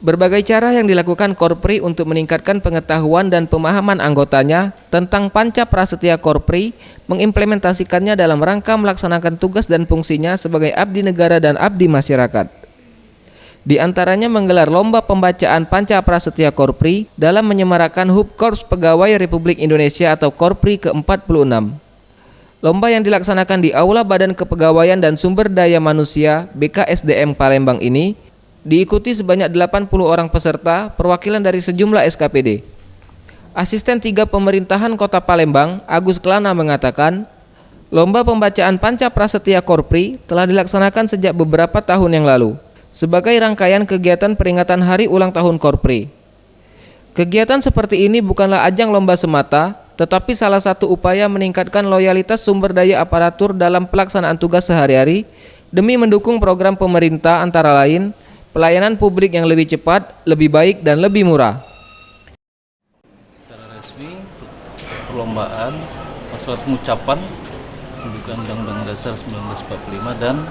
Berbagai cara yang dilakukan Korpri untuk meningkatkan pengetahuan dan pemahaman anggotanya tentang Panca Prasetya Korpri, mengimplementasikannya dalam rangka melaksanakan tugas dan fungsinya sebagai abdi negara dan abdi masyarakat. Di antaranya menggelar lomba pembacaan Panca Prasetya Korpri dalam menyemarakan HUB Korps Pegawai Republik Indonesia atau Korpri ke-46. Lomba yang dilaksanakan di Aula Badan Kepegawaian dan Sumber Daya Manusia BKSDM Palembang ini diikuti sebanyak 80 orang peserta perwakilan dari sejumlah SKPD. Asisten 3 Pemerintahan Kota Palembang, Agus Klana mengatakan, lomba pembacaan Panca Prasetya Korpri telah dilaksanakan sejak beberapa tahun yang lalu sebagai rangkaian kegiatan peringatan Hari Ulang Tahun Korpri. Kegiatan seperti ini bukanlah ajang lomba semata, tetapi salah satu upaya meningkatkan loyalitas sumber daya aparatur dalam pelaksanaan tugas sehari-hari demi mendukung program pemerintah antara lain pelayanan publik yang lebih cepat, lebih baik, dan lebih murah. Secara resmi, perlombaan masalah pengucapan pembukaan Undang-Undang Dasar 1945 dan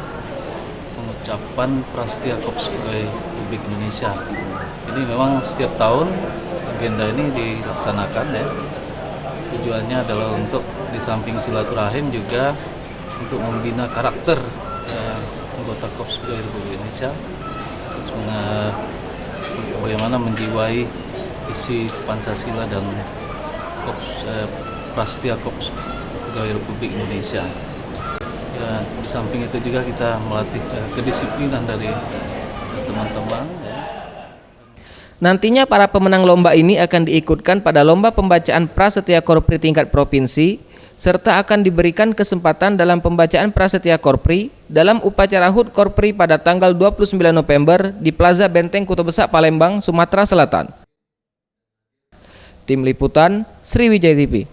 pengucapan Prasetya Korps Pegawai Republik Indonesia. Ini memang setiap tahun agenda ini dilaksanakan ya. Tujuannya adalah untuk di samping silaturahim juga untuk membina karakter anggota Korps Pegawai Republik Indonesia. Bagaimana menjiwai isi Pancasila dan Prasetya Korps Pegawai Republik Indonesia. Dan di samping itu juga kita melatih kedisiplinan dari teman-teman. Nantinya para pemenang lomba ini akan diikutkan pada lomba pembacaan Prasetya Korpri tingkat provinsi, serta akan diberikan kesempatan dalam pembacaan Prasetya Korpri dalam upacara HUT Korpri pada tanggal 29 November di Plaza Benteng Kuto Besak, Palembang, Sumatera Selatan. Tim Liputan, Sriwijaya TV.